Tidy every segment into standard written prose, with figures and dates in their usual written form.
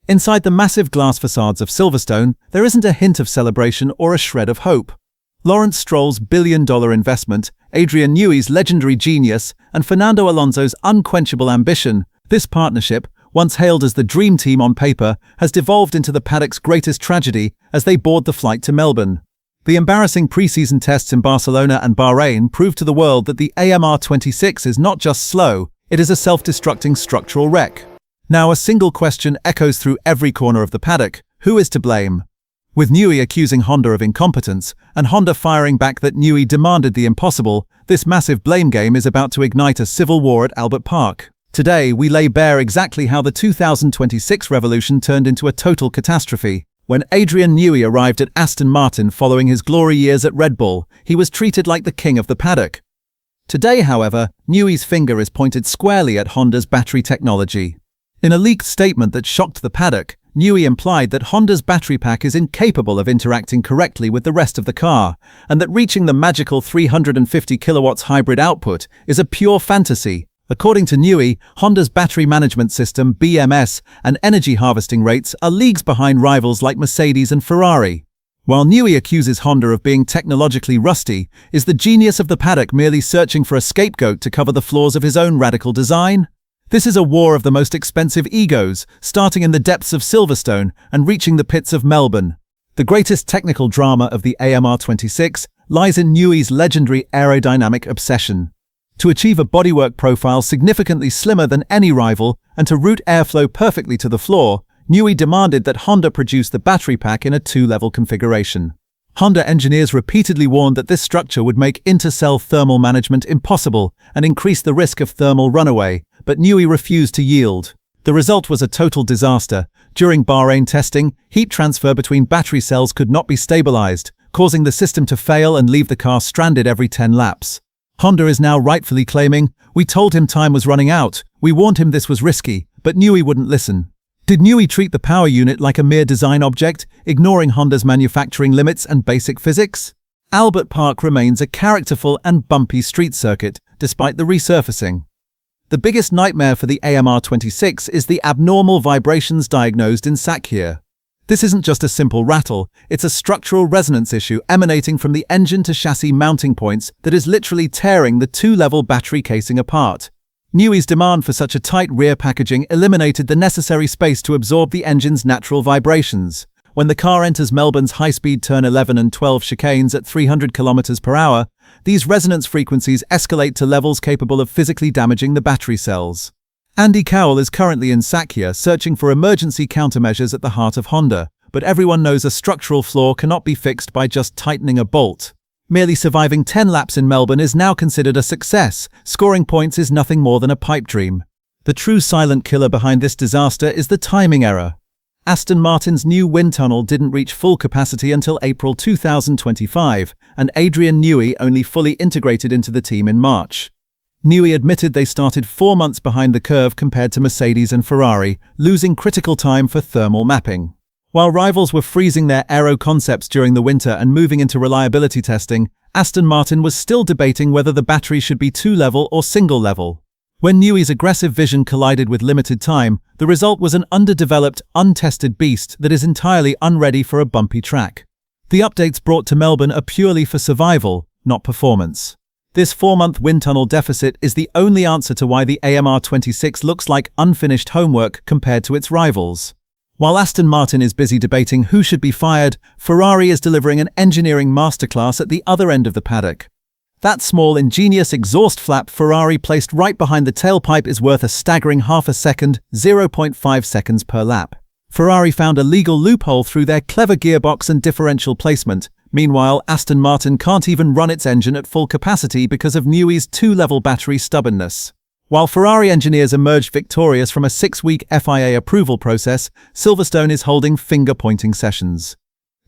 Inside the massive glass facades of Silverstone, there isn't a hint of celebration or a shred of hope. Lawrence Stroll's billion-dollar investment, Adrian Newey's legendary genius, and Fernando Alonso's unquenchable ambition, this partnership, once hailed as the dream team on paper, has devolved into the paddock's greatest tragedy as they board the flight to Melbourne. The embarrassing pre-season tests in Barcelona and Bahrain proved to the world that the AMR26 is not just slow, it is a self-destructing structural wreck. Now a single question echoes through every corner of the paddock: who is to blame? With Newey accusing Honda of incompetence, and Honda firing back that Newey demanded the impossible, this massive blame game is about to ignite a civil war at Albert Park. Today, we lay bare exactly how the 2026 revolution turned into a total catastrophe. When Adrian Newey arrived at Aston Martin following his glory years at Red Bull, he was treated like the king of the paddock. Today, however, Newey's finger is pointed squarely at Honda's battery technology. In a leaked statement that shocked the paddock, Newey implied that Honda's battery pack is incapable of interacting correctly with the rest of the car, and that reaching the magical 350 kilowatts hybrid output is a pure fantasy. According to Newey, Honda's battery management system, BMS, and energy harvesting rates are leagues behind rivals like Mercedes and Ferrari. While Newey accuses Honda of being technologically rusty, is the genius of the paddock merely searching for a scapegoat to cover the flaws of his own radical design? This is a war of the most expensive egos, starting in the depths of Silverstone and reaching the pits of Melbourne. The greatest technical drama of the AMR26 lies in Newey's legendary aerodynamic obsession. To achieve a bodywork profile significantly slimmer than any rival and to route airflow perfectly to the floor, Newey demanded that Honda produce the battery pack in a two-level configuration. Honda engineers repeatedly warned that this structure would make intercell thermal management impossible and increase the risk of thermal runaway, but Newey refused to yield. The result was a total disaster. During Bahrain testing, heat transfer between battery cells could not be stabilized, causing the system to fail and leave the car stranded every 10 laps. Honda is now rightfully claiming, "We told him time was running out, we warned him this was risky, but Newey wouldn't listen." Did Newey treat the power unit like a mere design object, ignoring Honda's manufacturing limits and basic physics? Albert Park remains a characterful and bumpy street circuit, despite the resurfacing. The biggest nightmare for the AMR26 is the abnormal vibrations diagnosed in Sakhir. This isn't just a simple rattle, it's a structural resonance issue emanating from the engine to chassis mounting points that is literally tearing the two-level battery casing apart. Newey's demand for such a tight rear packaging eliminated the necessary space to absorb the engine's natural vibrations. When the car enters Melbourne's high-speed turn 11 and 12 chicanes at 300 km per hour, these resonance frequencies escalate to levels capable of physically damaging the battery cells. Andy Cowell is currently in Sakhir searching for emergency countermeasures at the heart of Honda, but everyone knows a structural flaw cannot be fixed by just tightening a bolt. Merely surviving 10 laps in Melbourne is now considered a success. Scoring points is nothing more than a pipe dream. The true silent killer behind this disaster is the timing error. Aston Martin's new wind tunnel didn't reach full capacity until April 2025, and Adrian Newey only fully integrated into the team in March. Newey admitted they started 4 months behind the curve compared to Mercedes and Ferrari, losing critical time for thermal mapping. While rivals were freezing their aero concepts during the winter and moving into reliability testing, Aston Martin was still debating whether the battery should be two-level or single-level. When Newey's aggressive vision collided with limited time, the result was an underdeveloped, untested beast that is entirely unready for a bumpy track. The updates brought to Melbourne are purely for survival, not performance. This 4-month wind tunnel deficit is the only answer to why the AMR26 looks like unfinished homework compared to its rivals. While Aston Martin is busy debating who should be fired, Ferrari is delivering an engineering masterclass at the other end of the paddock. That small, ingenious exhaust flap Ferrari placed right behind the tailpipe is worth a staggering half a second, 0.5 seconds per lap. Ferrari found a legal loophole through their clever gearbox and differential placement. Meanwhile, Aston Martin can't even run its engine at full capacity because of Newey's two-level battery stubbornness. While Ferrari engineers emerged victorious from a 6-week FIA approval process, Silverstone is holding finger-pointing sessions.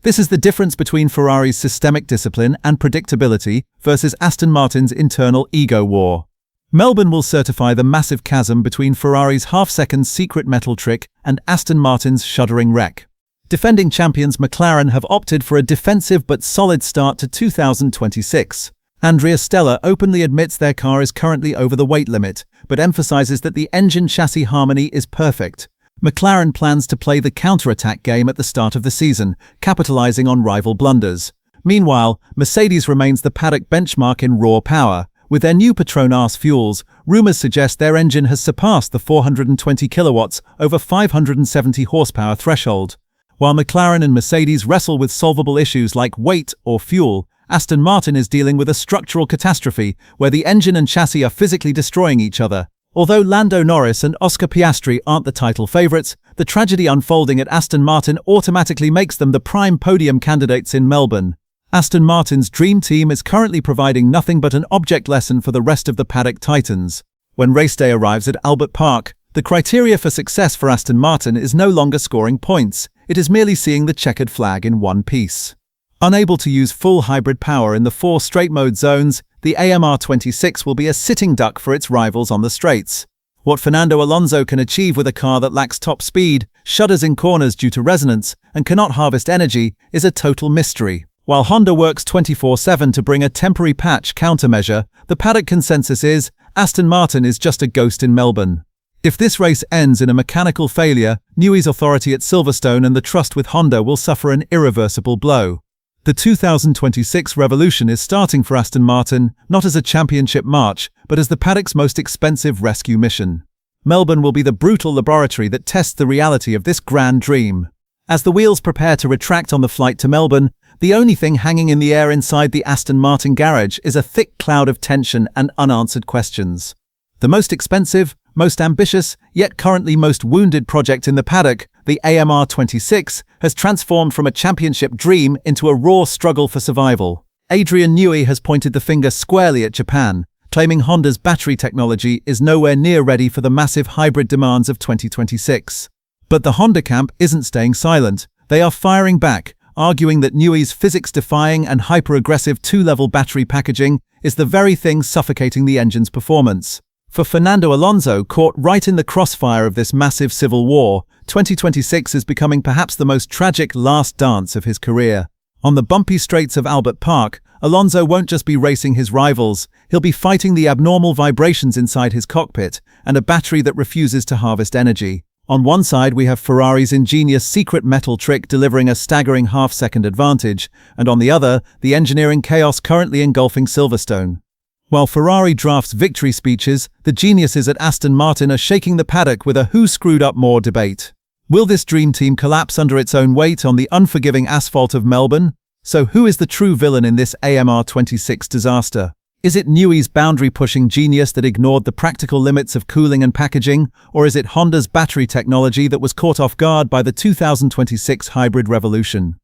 This is the difference between Ferrari's systemic discipline and predictability versus Aston Martin's internal ego war. Melbourne will certify the massive chasm between Ferrari's half-second secret metal trick and Aston Martin's shuddering wreck. Defending champions McLaren have opted for a defensive but solid start to 2026. Andrea Stella openly admits their car is currently over the weight limit, but emphasizes that the engine-chassis harmony is perfect. McLaren plans to play the counter-attack game at the start of the season, capitalizing on rival blunders. Meanwhile, Mercedes remains the Paddock benchmark in raw power. With their new Petronas fuels, rumors suggest their engine has surpassed the 420 kilowatts over 570 horsepower threshold. While McLaren and Mercedes wrestle with solvable issues like weight or fuel, Aston Martin is dealing with a structural catastrophe where the engine and chassis are physically destroying each other. Although Lando Norris and Oscar Piastri aren't the title favourites, the tragedy unfolding at Aston Martin automatically makes them the prime podium candidates in Melbourne. Aston Martin's dream team is currently providing nothing but an object lesson for the rest of the Paddock Titans. When race day arrives at Albert Park, the criteria for success for Aston Martin is no longer scoring points, it is merely seeing the checkered flag in one piece. Unable to use full hybrid power in the 4 straight mode zones, the AMR26 will be a sitting duck for its rivals on the straights. What Fernando Alonso can achieve with a car that lacks top speed, shudders in corners due to resonance, and cannot harvest energy is a total mystery. While Honda works 24/7 to bring a temporary patch countermeasure, the Paddock consensus is, Aston Martin is just a ghost in Melbourne. If this race ends in a mechanical failure, Newey's authority at Silverstone and the trust with Honda will suffer an irreversible blow. The 2026 revolution is starting for Aston Martin, not as a championship march, but as the Paddock's most expensive rescue mission. Melbourne will be the brutal laboratory that tests the reality of this grand dream. As the wheels prepare to retract on the flight to Melbourne, the only thing hanging in the air inside the Aston Martin garage is a thick cloud of tension and unanswered questions. The most expensive, most ambitious, yet currently most wounded project in the paddock, the AMR26, has transformed from a championship dream into a raw struggle for survival. Adrian Newey has pointed the finger squarely at Japan, claiming Honda's battery technology is nowhere near ready for the massive hybrid demands of 2026. But the Honda camp isn't staying silent. They are firing back, arguing that Newey's physics-defying and hyper-aggressive 2-level battery packaging is the very thing suffocating the engine's performance. For Fernando Alonso, caught right in the crossfire of this massive civil war, 2026 is becoming perhaps the most tragic last dance of his career. On the bumpy straights of Albert Park, Alonso won't just be racing his rivals, he'll be fighting the abnormal vibrations inside his cockpit and a battery that refuses to harvest energy. On one side we have Ferrari's ingenious secret metal trick delivering a staggering half-second advantage, and on the other, the engineering chaos currently engulfing Silverstone. While Ferrari drafts victory speeches, the geniuses at Aston Martin are shaking the paddock with a who screwed up more debate. Will this dream team collapse under its own weight on the unforgiving asphalt of Melbourne? So who is the true villain in this AMR26 disaster? Is it Newey's boundary-pushing genius that ignored the practical limits of cooling and packaging, or is it Honda's battery technology that was caught off guard by the 2026 hybrid revolution?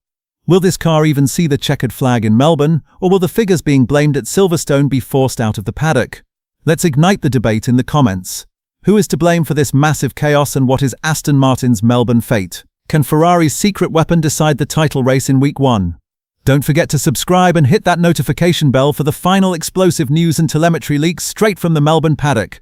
Will this car even see the checkered flag in Melbourne, or will the figures being blamed at Silverstone be forced out of the paddock? Let's ignite the debate in the comments. Who is to blame for this massive chaos, and what is Aston Martin's Melbourne fate? Can Ferrari's secret weapon decide the title race in Week 1? Don't forget to subscribe and hit that notification bell for the final explosive news and telemetry leaks straight from the Melbourne paddock.